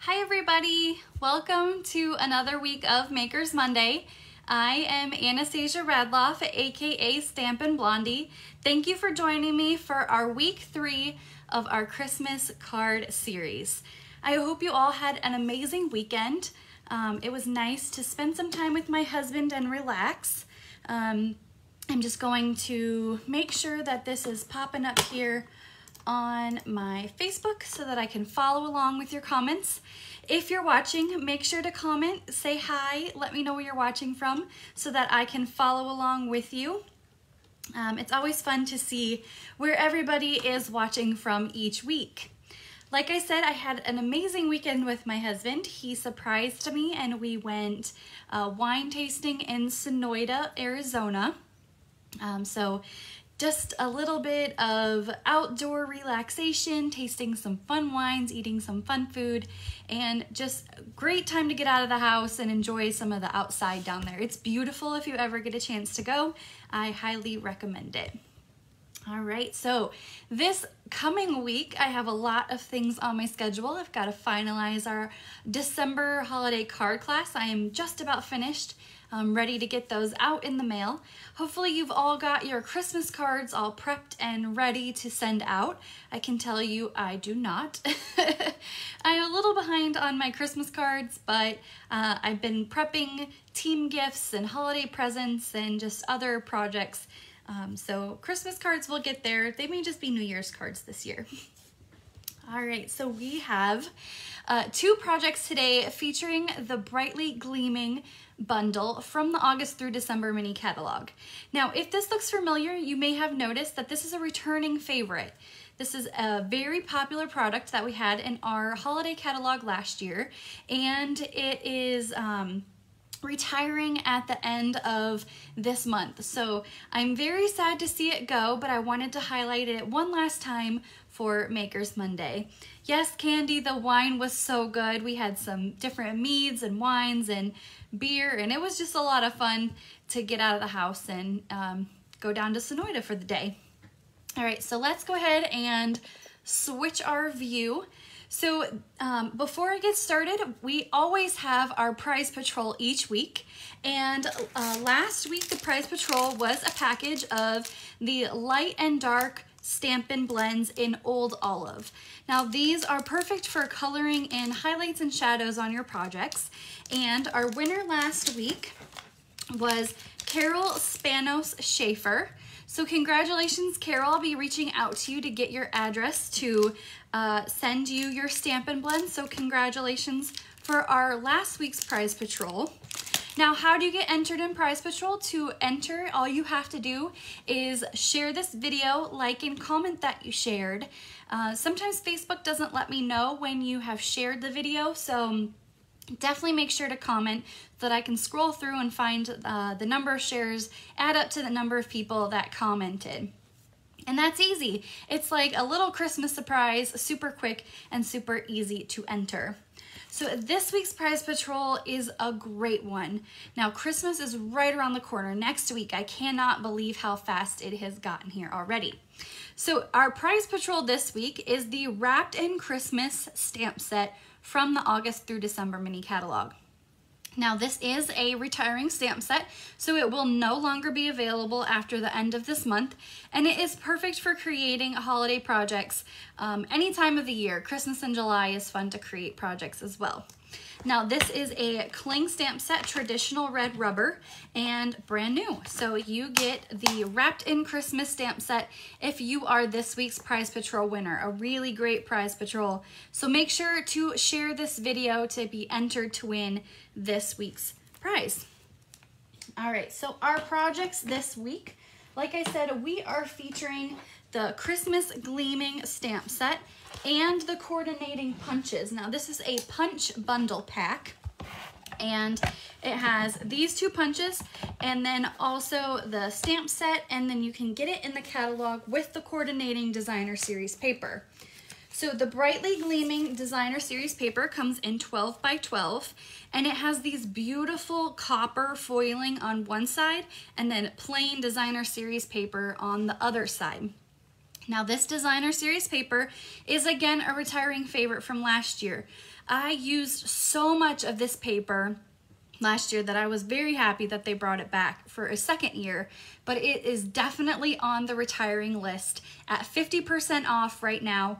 Hi everybody, welcome to another week of Makers Monday. I am Anastasia Radloff, aka Stampin' Blondie. Thank you for joining me for our week 3 of our Christmas card series. I hope you all had an amazing weekend. It was nice to spend some time with my husband and relax. I'm just going to make sure that this is popping up here on my Facebook so that I can follow along with your comments. If you're watching, make sure to comment, say hi, let me know where you're watching from so that I can follow along with you. It's always fun to see where everybody is watching from each week. Like I said, I had an amazing weekend with my husband. He surprised me and we went wine tasting in Sonoyta, Arizona. So just a little bit of outdoor relaxation, tasting some fun wines, eating some fun food, and just a great time to get out of the house and enjoy some of the outside down there. It's beautiful if you ever get a chance to go. I highly recommend it. All right, so this coming week, I have a lot of things on my schedule. I've got to finalize our December holiday card class. I am just about finished. I'm ready to get those out in the mail. Hopefully you've all got your Christmas cards all prepped and ready to send out. I can tell you I do not. I'm a little behind on my Christmas cards, but I've been prepping team gifts and holiday presents and just other projects. So Christmas cards will get there. They may just be New Year's cards this year. All right, so we have 2 projects today featuring the Brightly Gleaming bundle from the August through December mini catalog. Now, if this looks familiar, you may have noticed that this is a returning favorite. This is a very popular product that we had in our holiday catalog last year, and it is retiring at the end of this month. So I'm very sad to see it go, but I wanted to highlight it one last time for Makers Monday. Yes, Candy, the wine was so good. We had some different meads and wines and beer, and it was just a lot of fun to get out of the house and go down to Sonoyta for the day. All right, so let's go ahead and switch our view. So before I get started, we always have our prize patrol each week, and last week the prize patrol was a package of the light and dark Stampin' blends in Old Olive. Now these are perfect for coloring in highlights and shadows on your projects, and our winner last week was Carol Spanos Schaefer. So congratulations, Carol. I'll be reaching out to you to get your address to send you your Stampin' blend. So congratulations for our last week's prize patrol. Now, how do you get entered in Prize Patrol? To enter, all you have to do is share this video, like and comment that you shared. Sometimes Facebook doesn't let me know when you have shared the video, so definitely make sure to comment so that I can scroll through and find the number of shares, add up to the number of people that commented. And that's easy. It's like a little Christmas surprise, super quick and super easy to enter. So this week's Prize Patrol is a great one. Now Christmas is right around the corner. Next week, I cannot believe how fast it has gotten here already. So our Prize Patrol this week is the Wrapped in Christmas stamp set from the August through December mini catalog. Now this is a retiring stamp set, so it will no longer be available after the end of this month, and it is perfect for creating holiday projects any time of the year. Christmas in July is fun to create projects as well. Now this is a cling stamp set, traditional red rubber, and brand new. So you get the Wrapped in Christmas stamp set if you are this week's Prize Patrol winner. A really great Prize Patrol. So make sure to share this video to be entered to win this week's prize. All right, so our projects this week, like I said, we are featuring the Christmas Gleaming stamp set and the coordinating punches. Now this is a punch bundle pack, and it has these 2 punches and then also the stamp set, and then you can get it in the catalog with the coordinating designer series paper. So the Brightly Gleaming designer series paper comes in 12 by 12, and it has these beautiful copper foiling on one side and then plain designer series paper on the other side. Now this designer series paper is again a retiring favorite from last year. I used so much of this paper last year that I was very happy that they brought it back for a second year, but it is definitely on the retiring list at 50% off right now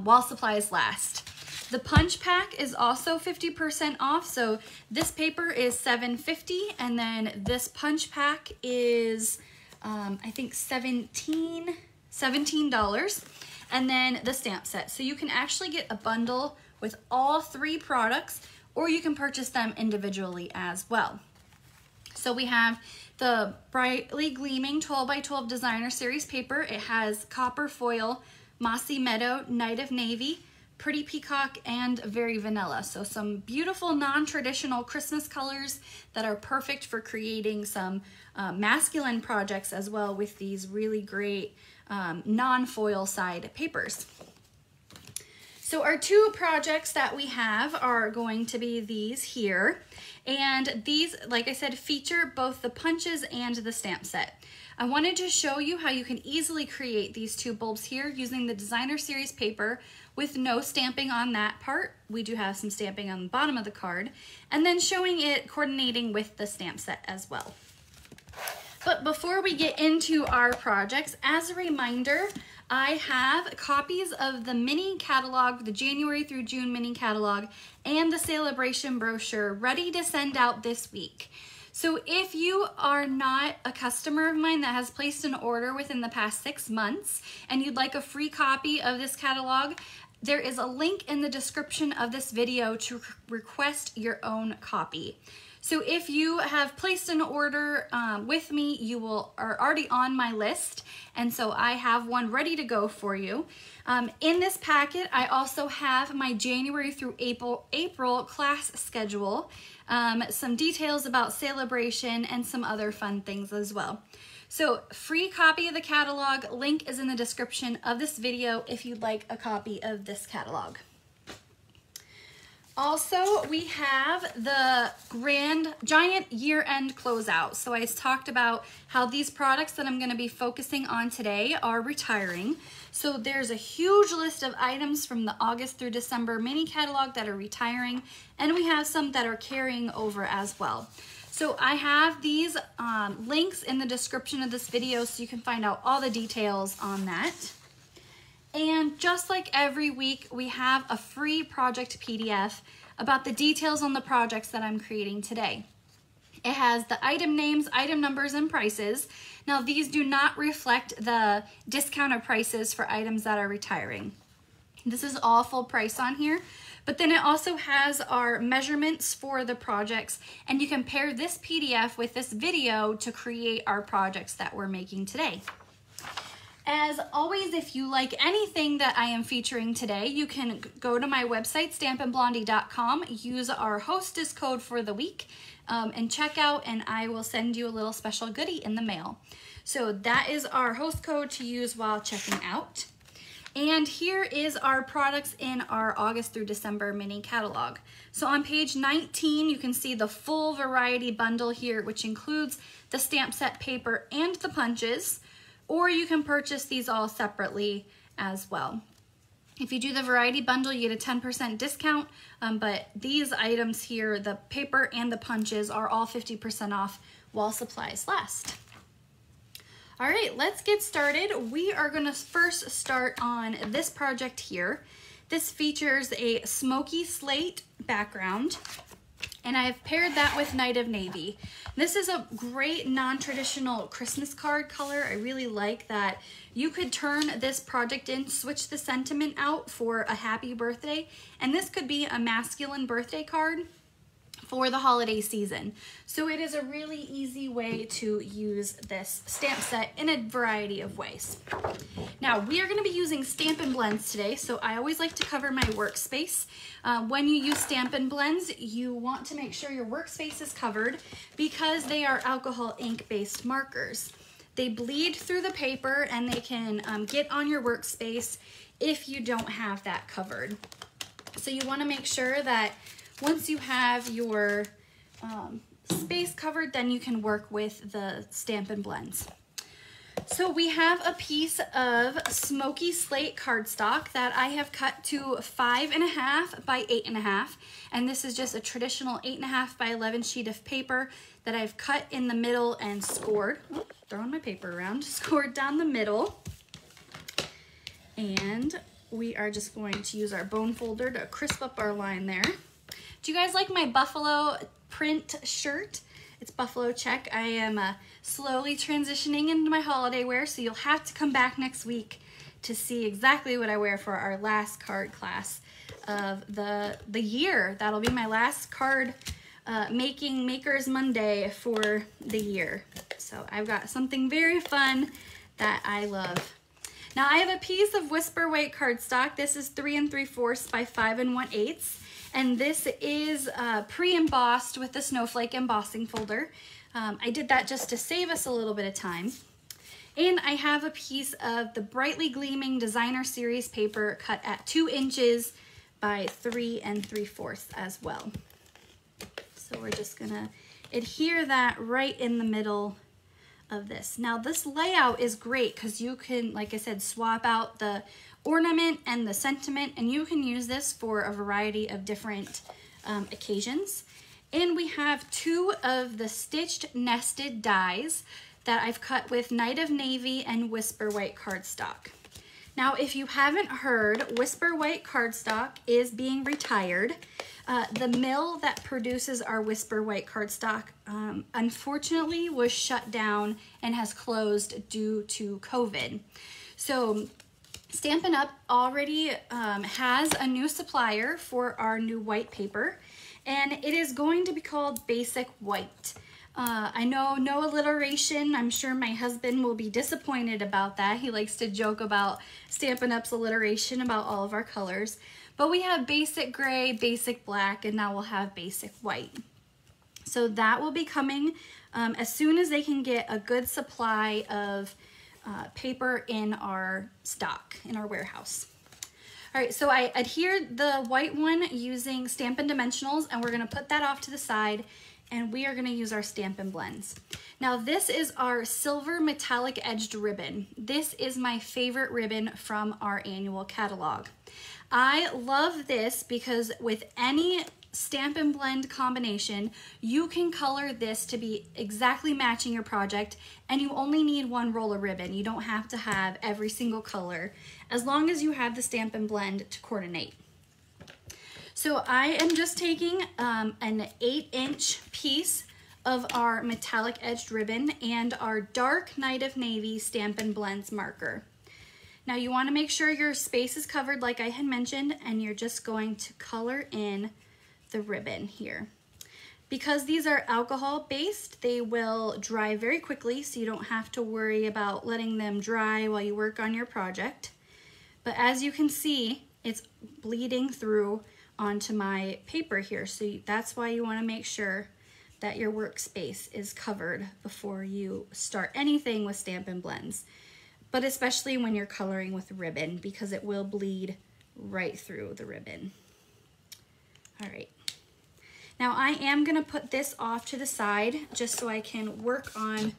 while supplies last. The punch pack is also 50% off, so this paper is $7.50 and then this punch pack is I think $17, and then the stamp set. So you can actually get a bundle with all 3 products, or you can purchase them individually as well. So we have the Brightly Gleaming 12 by 12 Designer Series paper. It has copper foil, mossy meadow, night of navy, pretty peacock, and very vanilla. So some beautiful non-traditional Christmas colors that are perfect for creating some masculine projects as well with these really great non-foil side papers. So our 2 projects that we have are going to be these here. And these, like I said, feature both the punches and the stamp set. I wanted to show you how you can easily create these 2 bulbs here using the designer series paper with no stamping on that part. We do have some stamping on the bottom of the card, and then showing it coordinating with the stamp set as well. But before we get into our projects, as a reminder, I have copies of the mini catalog, the January through June mini catalog, and the celebration brochure ready to send out this week. So if you are not a customer of mine that has placed an order within the past 6 months and you'd like a free copy of this catalog, there is a link in the description of this video to request your own copy. So if you have placed an order with me, you are already on my list, and so I have one ready to go for you. In this packet, I also have my January through April class schedule, some details about celebration, and some other fun things as well. So free copy of the catalog, link is in the description of this video if you'd like a copy of this catalog. Also, we have the giant year-end closeout. So I talked about how these products that I'm going to be focusing on today are retiring. So there's a huge list of items from the August through December mini catalog that are retiring, and we have some that are carrying over as well. So I have these links in the description of this video so you can find out all the details on that. And just like every week, we have a free project PDF about the details on the projects that I'm creating today. It has the item names, item numbers, and prices. Now, these do not reflect the discounted prices for items that are retiring. This is all full price on here, but then it also has our measurements for the projects, and you can pair this PDF with this video to create our projects that we're making today. As always, if you like anything that I am featuring today, you can go to my website, stampinblondie.com, use our hostess code for the week, and check out, and I will send you a little special goodie in the mail. So that is our host code to use while checking out. And here is our products in our August through December mini catalog. So on page 19, you can see the full variety bundle here, which includes the stamp set paper and the punches. Or you can purchase these all separately as well. If you do the variety bundle, you get a 10% discount, but these items here, the paper and the punches, are all 50% off while supplies last. All right, let's get started. We are gonna first start on this project here. This features a smoky slate background, and I've paired that with Night of Navy. This is a great non-traditional Christmas card color. I really like that you could turn this project in, switch the sentiment out for a happy birthday, and this could be a masculine birthday card for the holiday season. So it is a really easy way to use this stamp set in a variety of ways. Now, we are going to be using Stampin' Blends today, so I always like to cover my workspace. When you use Stampin' Blends, you want to make sure your workspace is covered because they are alcohol ink-based markers. They bleed through the paper and they can get on your workspace if you don't have that covered. So you want to make sure that once you have your space covered, then you can work with the Stampin' Blends. So we have a piece of smoky slate cardstock that I have cut to 5.5 by 8.5, and this is just a traditional 8.5 by 11 sheet of paper that I've cut in the middle and scored. Oh, throwing my paper around, scored down the middle. And we are just going to use our bone folder to crisp up our line there. Do you guys like my buffalo print shirt? It's buffalo check. I am slowly transitioning into my holiday wear, so you'll have to come back next week to see exactly what I wear for our last card class of the year. That'll be my last card Makers Monday for the year. So I've got something very fun that I love. Now I have a piece of Whisper White cardstock. This is 3 3/4 by 5 1/8. And this is pre-embossed with the snowflake embossing folder. I did that just to save us a little bit of time. And I have a piece of the Brightly Gleaming Designer Series paper cut at 2 inches by 3 3/4 as well. So we're just gonna adhere that right in the middle of this. Now this layout is great because you can, like I said, swap out the ornament and the sentiment, and you can use this for a variety of different occasions. And we have 2 of the stitched nested dies that I've cut with Night of Navy and Whisper White cardstock. Now, if you haven't heard, Whisper White cardstock is being retired. The mill that produces our Whisper White cardstock unfortunately was shut down and has closed due to COVID. So Stampin' Up! Already has a new supplier for our new white paper, and it is going to be called Basic White. I know no alliteration. I'm sure my husband will be disappointed about that. He likes to joke about Stampin' Up's alliteration about all of our colors. But we have Basic Gray, Basic Black, and now we'll have Basic White. So that will be coming as soon as they can get a good supply of paper in our stock, in our warehouse. All right, so I adhered the white one using Stampin' Dimensionals, and we're gonna put that off to the side, and we are gonna use our Stampin' Blends. Now this is our silver metallic edged ribbon. This is my favorite ribbon from our annual catalog. I love this because with any Stampin' Blend combination, you can color this to be exactly matching your project, and you only need 1 roll of ribbon. You don't have to have every single color, as long as you have the Stampin' Blend to coordinate. So I am just taking an 8-inch piece of our metallic edged ribbon and our dark Night of Navy Stampin' Blends marker. Now you want to make sure your space is covered like I had mentioned, and you're just going to color in the ribbon here. Because these are alcohol based, they will dry very quickly, so you don't have to worry about letting them dry while you work on your project. But as you can see, it's bleeding through onto my paper here, so that's why you want to make sure that your workspace is covered before you start anything with Stampin' Blends, but especially when you're coloring with ribbon, because it will bleed right through the ribbon. All right. Now I am gonna put this off to the side just so I can work on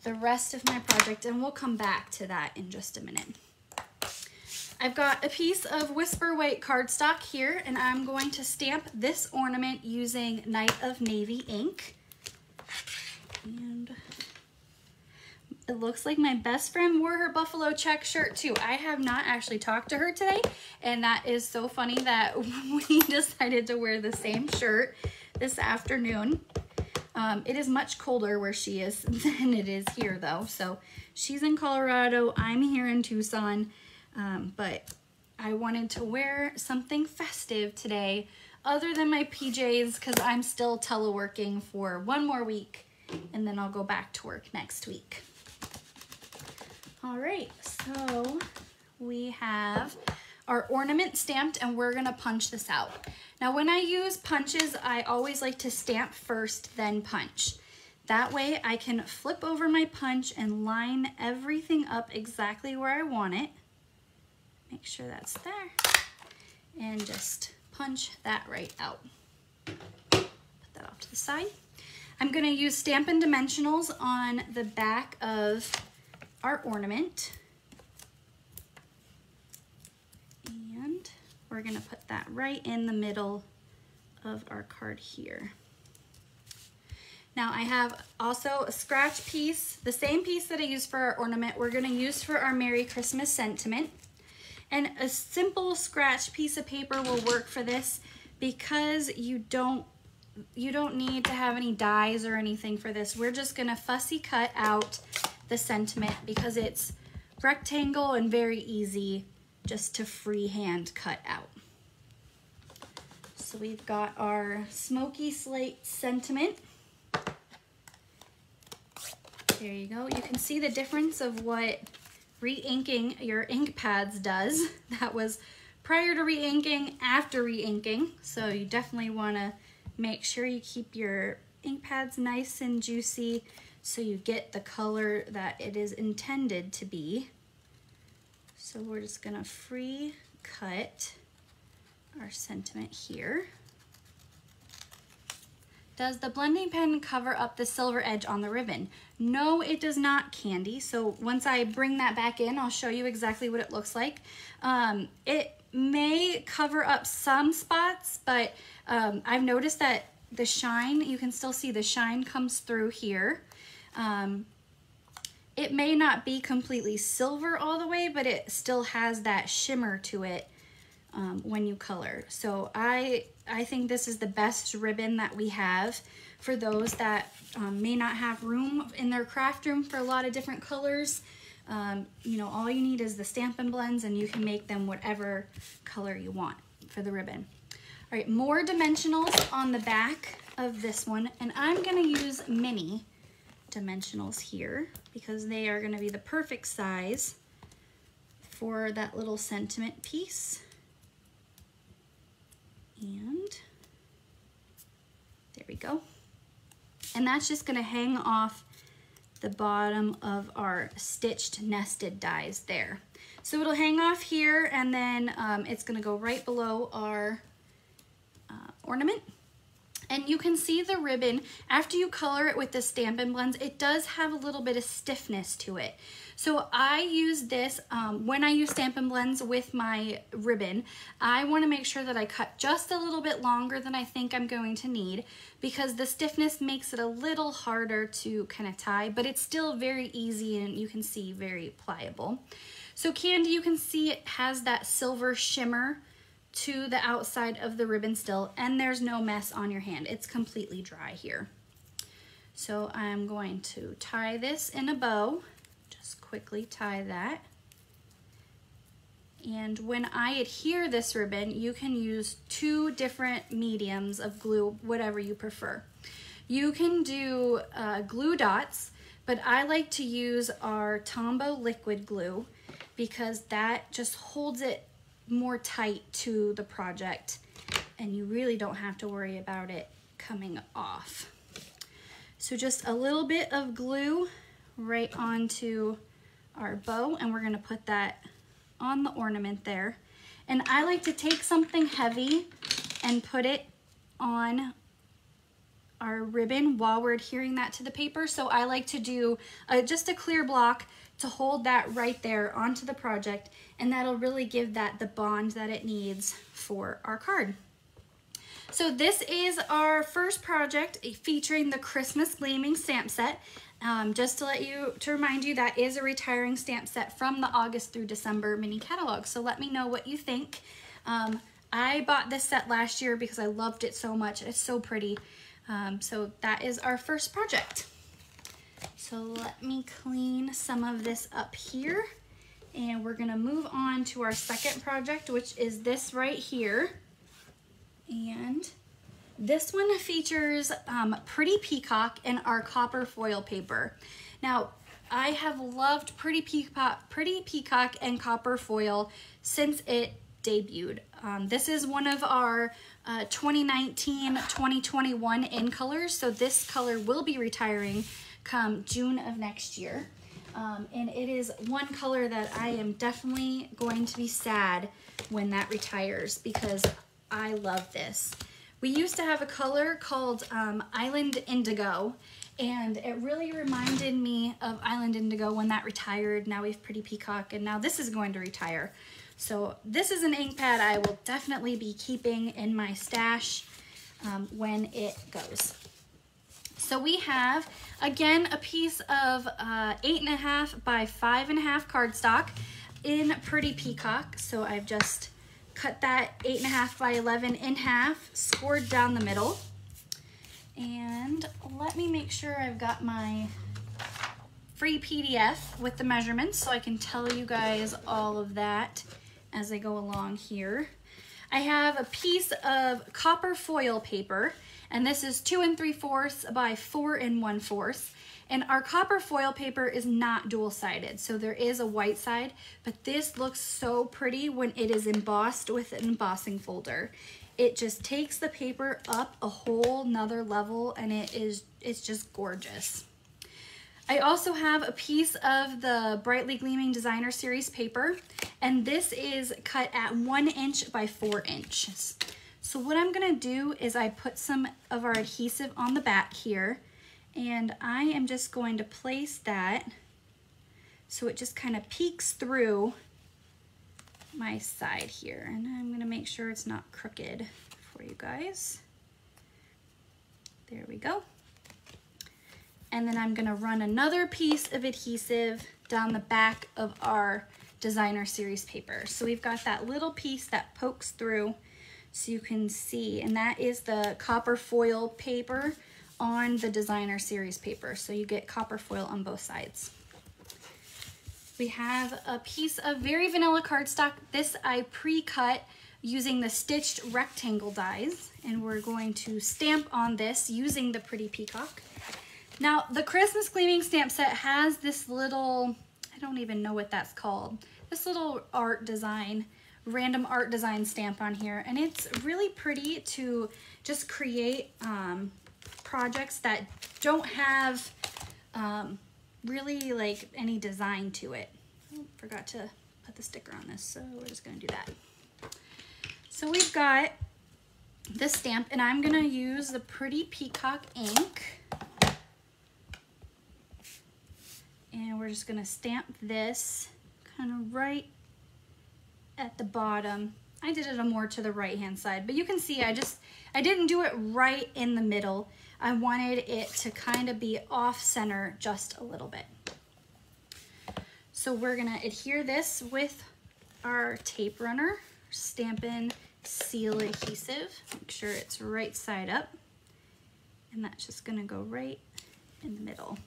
the rest of my project, and we'll come back to that in just a minute. I've got a piece of Whisper White cardstock here, and I'm going to stamp this ornament using Night of Navy ink. And it looks like my best friend wore her buffalo check shirt too. I have not actually talked to her today, and that is so funny that we decided to wear the same shirt this afternoon. It is much colder where she is than it is here though. So she's in Colorado, I'm here in Tucson, but I wanted to wear something festive today other than my PJs because I'm still teleworking for 1 more week, and then I'll go back to work next week. All right, so we have our ornament stamped, and we're gonna punch this out. Now when I use punches, I always like to stamp first, then punch. That way I can flip over my punch and line everything up exactly where I want it. Make sure that's there, and just punch that right out. Put that off to the side. I'm gonna use Stampin' Dimensionals on the back of our ornament. And we're gonna put that right in the middle of our card here. Now I have also a scratch piece, the same piece that I used for our ornament, we're gonna use for our Merry Christmas sentiment. And a simple scratch piece of paper will work for this because you don't need to have any dies or anything for this. We're just gonna fussy cut out the sentiment because it's rectangle and very easy just to freehand cut out. So we've got our smoky slate sentiment. There you go. You can see the difference of what re-inking your ink pads does. That was prior to re-inking, after re-inking. So you definitely want to make sure you keep your ink pads nice and juicy so you get the color that it is intended to be. So we're just gonna free cut our sentiment here. Does the blending pen cover up the silver edge on the ribbon? No, it does not, Candy. So once I bring that back in, I'll show you exactly what it looks like. It may cover up some spots, but I've noticed that the shine, you can still see the shine comes through here. It may not be completely silver all the way, but it still has that shimmer to it when you color. So I think this is the best ribbon that we have for those that may not have room in their craft room for a lot of different colors. You know, all you need is the Stampin' blends and you can make them whatever color you want for the ribbon. All right, more dimensionals on the back of this one, and I'm gonna use mini dimensionals here because they are gonna be the perfect size for that little sentiment piece. And there we go. And that's just gonna hang off the bottom of our stitched nested dies there. So it'll hang off here and then it's gonna go right below our ornament. And you can see the ribbon, after you color it with the Stampin' blends, it does have a little bit of stiffness to it. So I use this, when I use Stampin' blends with my ribbon, I wanna make sure that I cut just a little bit longer than I think I'm going to need because the stiffness makes it a little harder to kind of tie, but it's still very easy and you can see very pliable. So Candy, you can see it has that silver shimmer to the outside of the ribbon still, and there's no mess on your hand. It's completely dry here. So I'm going to tie this in a bow. Just quickly tie that. And when I adhere this ribbon, you can use 2 different mediums of glue, whatever you prefer. You can do glue dots, but I like to use our Tombow liquid glue because that just holds it more tight to the project and you really don't have to worry about it coming off. So just a little bit of glue right onto our bow and we're going to put that on the ornament there. And I like to take something heavy and put it on our ribbon while we're adhering that to the paper. So I like to do just a clear block to hold that right there onto the project, and that'll really give that the bond that it needs for our card. So this is our first project featuring the Christmas Gleaming stamp set. Just to remind you, that is a retiring stamp set from the August through December mini catalog. So let me know what you think. I bought this set last year because I loved it so much. It's so pretty. So that is our first project. So let me clean some of this up here and we're gonna move on to our second project, which is this right here. And this one features Pretty Peacock and our copper foil paper. Now, I have loved Pretty Peacock and copper foil since it debuted. This is one of our 2019-2021 in colors, so this color will be retiring come June of next year. And it is one color that I am definitely going to be sad when that retires because I love this. We used to have a color called Island Indigo, And it really reminded me of Island Indigo when that retired. Now we have Pretty Peacock, and now this is going to retire. So this is an ink pad I will definitely be keeping in my stash when it goes. So we have, again, a piece of 8.5 by 5.5 cardstock in Pretty Peacock. So I've just cut that 8.5 by 11 in half, scored down the middle. And let me make sure I've got my free PDF with the measurements so I can tell you guys all of that as I go along here. I have a piece of copper foil paper, and this is 2 3/4 by 4 1/4. And our copper foil paper is not dual-sided, so there is a white side, but this looks so pretty when it is embossed with an embossing folder. It just takes the paper up a whole nother level, and it's just gorgeous. I also have a piece of the Brightly Gleaming Designer Series paper, and this is cut at 1 inch by 4 inches. So what I'm gonna do is I put some of our adhesive on the back here, and I am just going to place that so it just kind of peeks through my side here. And I'm gonna make sure it's not crooked for you guys. There we go. And then I'm gonna run another piece of adhesive down the back of our Designer Series paper. So we've got that little piece that pokes through so you can see, and that is the copper foil paper on the Designer Series paper. So you get copper foil on both sides. We have a piece of very vanilla cardstock. This I pre-cut using the stitched rectangle dies, and we're going to stamp on this using the Pretty Peacock. Now, the Christmas Gleaming stamp set has this little, I don't even know what that's called, this little art design, random art design stamp on here, and it's really pretty to just create projects that don't have really like any design to it. Oh, forgot to put the sticker on this, so we're just gonna do that. So we've got this stamp, and I'm gonna use the Pretty Peacock ink, and we're just gonna stamp this kind of right at the bottom. I did it more to the right hand side, but you can see I didn't do it right in the middle. I wanted it to kind of be off center just a little bit. So we're gonna adhere this with our tape runner, Stampin' Seal Adhesive. Make sure it's right side up. And that's just gonna go right in the middle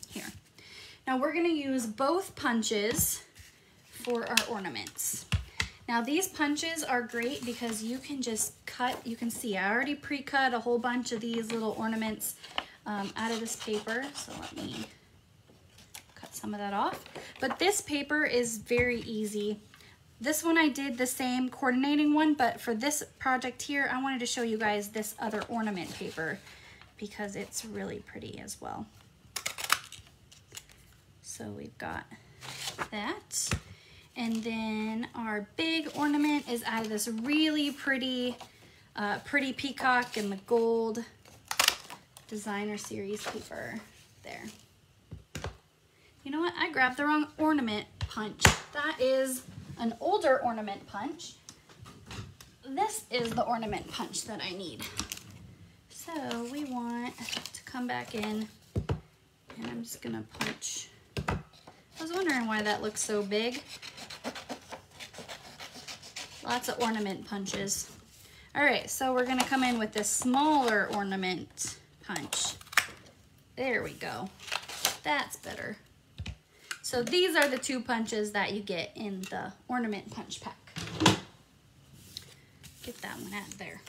here. Now we're gonna use both punches for our ornaments. Now these punches are great because you can just cut, you can see I already pre-cut a whole bunch of these little ornaments out of this paper. So let me cut some of that off. But this paper is very easy. This one I did the same coordinating one, but for this project here, I wanted to show you guys this other ornament paper because it's really pretty as well. So we've got that. And then our big ornament is out of this really pretty, Pretty Peacock in the gold Designer Series paper there. You know what? I grabbed the wrong ornament punch. That is an older ornament punch. This is the ornament punch that I need. So we want to come back in, and I'm just gonna punch. I was wondering why that looks so big. Lots of ornament punches. All right, so we're gonna come in with this smaller ornament punch. There we go. That's better. So these are the two punches that you get in the ornament punch pack. Get that one out of there.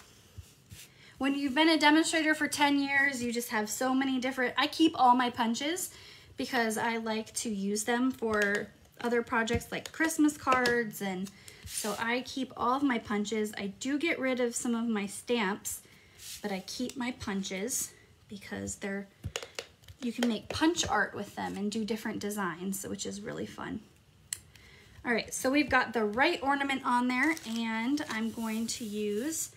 When you've been a demonstrator for 10 years, you just have so many different, I keep all my punches because I like to use them for other projects like Christmas cards, and so I keep all of my punches. I do get rid of some of my stamps, but I keep my punches because you can make punch art with them and do different designs, which is really fun. All right, so we've got the right ornament on there, and I'm going to use,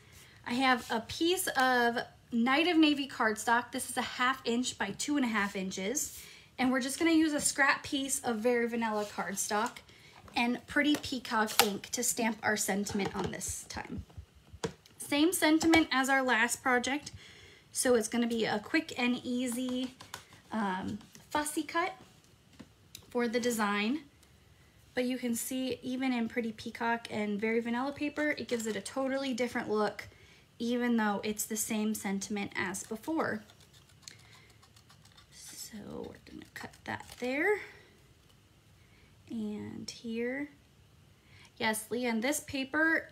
I have a piece of Night of Navy cardstock. This is a 1/2 inch by 2.5 inches. And we're just gonna use a scrap piece of Very Vanilla cardstock and Pretty Peacock ink to stamp our sentiment on this time. Same sentiment as our last project, so it's gonna be a quick and easy fussy cut for the design. But you can see even in Pretty Peacock and Very Vanilla paper, it gives it a totally different look, even though it's the same sentiment as before. So we're gonna cut that there. And here. Yes, Leanne, this paper,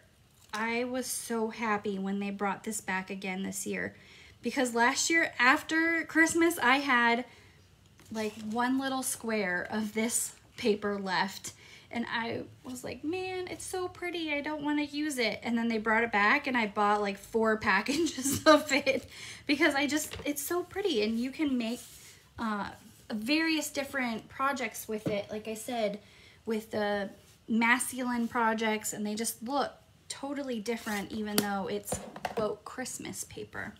I was so happy when they brought this back again this year. Because last year, after Christmas, I had like one little square of this paper left. And I was like, man, it's so pretty. I don't want to use it. And then they brought it back and I bought like 4 packages of it because it's so pretty. And you can make various different projects with it. Like I said, with the masculine projects, and they just look totally different even though it's, quote, Christmas paper.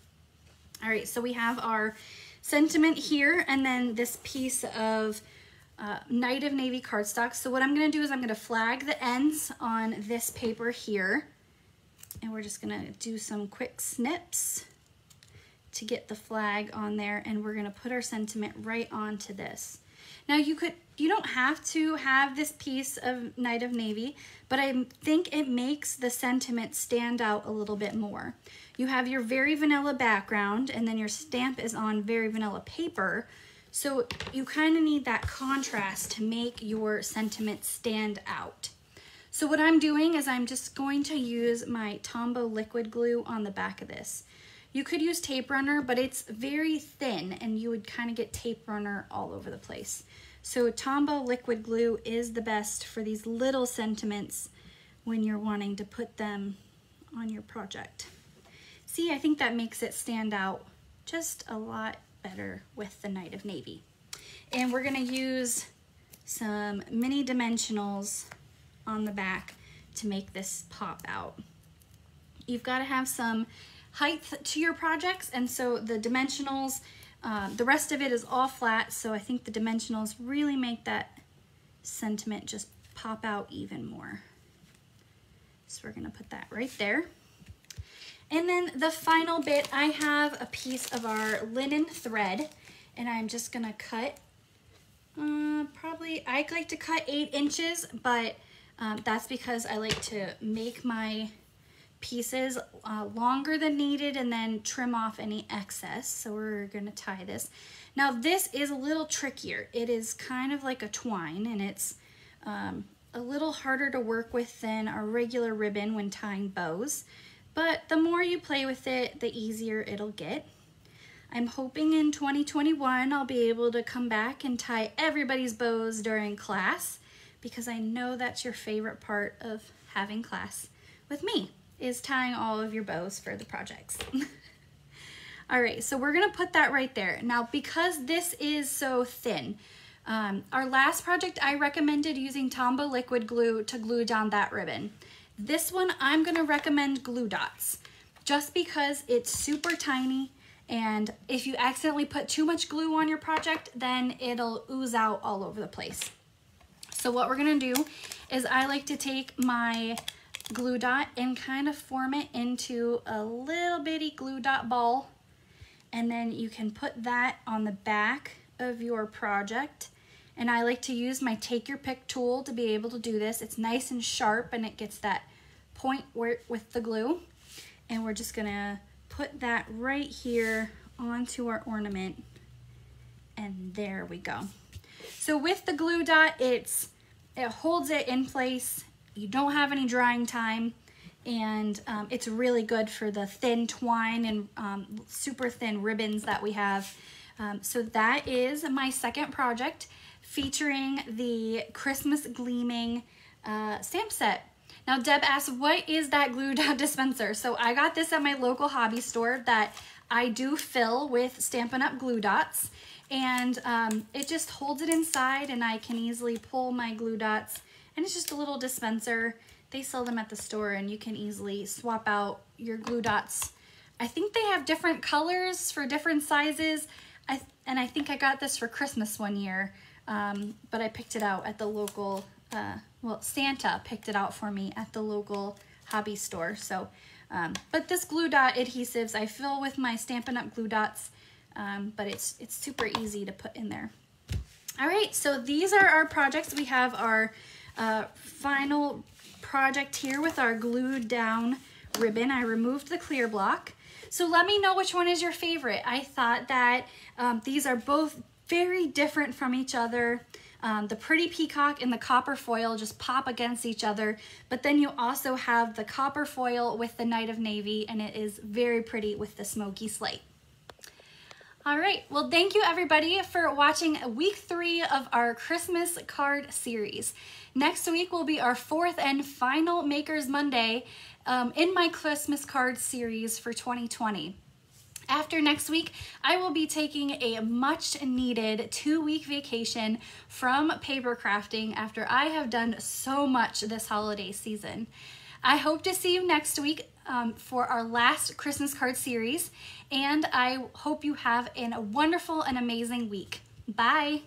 All right, so we have our sentiment here and then this piece of Night of Navy cardstock. So what I'm gonna do is I'm gonna flag the ends on this paper here, and we're just gonna do some quick snips to get the flag on there, and we're gonna put our sentiment right onto this. Now you don't have to have this piece of Night of Navy, but I think it makes the sentiment stand out a little bit more. You have your Very Vanilla background, and then your stamp is on Very Vanilla paper, so you kind of need that contrast to make your sentiment stand out. So what I'm doing is I'm just going to use my Tombow liquid glue on the back of this. You could use tape runner, but it's very thin and you would kind of get tape runner all over the place. So Tombow liquid glue is the best for these little sentiments when you're wanting to put them on your project. See, I think that makes it stand out just a lot better with the Night of Navy. And we're gonna use some mini dimensionals on the back to make this pop out. You've got to have some height to your projects, and so the dimensionals, the rest of it is all flat, so I think the dimensionals really make that sentiment just pop out even more. So we're gonna put that right there. And then the final bit, I have a piece of our linen thread, and I'm just gonna cut, I like to cut 8 inches, but that's because I like to make my pieces longer than needed and then trim off any excess. So we're gonna tie this. Now this is a little trickier. It is kind of like a twine, and it's a little harder to work with than our regular ribbon when tying bows. But the more you play with it, the easier it'll get. I'm hoping in 2021 I'll be able to come back and tie everybody's bows during class, because I know that's your favorite part of having class with me, is tying all of your bows for the projects. All right, so we're gonna put that right there. Now, because this is so thin, our last project I recommended using Tombow liquid glue to glue down that ribbon. This one, I'm gonna recommend glue dots, just because it's super tiny, and if you accidentally put too much glue on your project, then it'll ooze out all over the place. So what we're gonna do is I like to take my glue dot and kind of form it into a little bitty glue dot ball, and then you can put that on the back of your project. And I like to use my take your pick tool to be able to do this. It's nice and sharp, and it gets that point with the glue. And we're just gonna put that right here onto our ornament, and there we go. So with the glue dot, it holds it in place. You don't have any drying time, and it's really good for the thin twine and super thin ribbons that we have. So that is my second project, featuring the Christmas Gleaming stamp set. Now Deb asked, what is that glue dot dispenser? So I got this at my local hobby store that I do fill with Stampin' Up! Glue dots, and it just holds it inside, and I can easily pull my glue dots, and it's just a little dispenser. They sell them at the store, and you can easily swap out your glue dots I think they have different colors for different sizes. And I think I got this for Christmas one year, but I picked it out at the local, well, Santa picked it out for me at the local hobby store. So, but this glue dot adhesives, I fill with my Stampin' Up! Glue dots, but it's super easy to put in there. All right, so these are our projects. We have our final project here with our glued down ribbon. I removed the clear block. So let me know which one is your favorite. I thought that these are both very different from each other. The pretty peacock and the copper foil just pop against each other, but then you also have the copper foil with the Night of Navy, and it is very pretty with the smoky slate. All right, well, thank you everybody for watching week 3 of our Christmas card series. Next week will be our 4th and final Makers Monday in my Christmas card series for 2020. After next week, I will be taking a much needed 2-week vacation from paper crafting after I have done so much this holiday season. I hope to see you next week for our last Christmas card series, and I hope you have a wonderful and amazing week. Bye!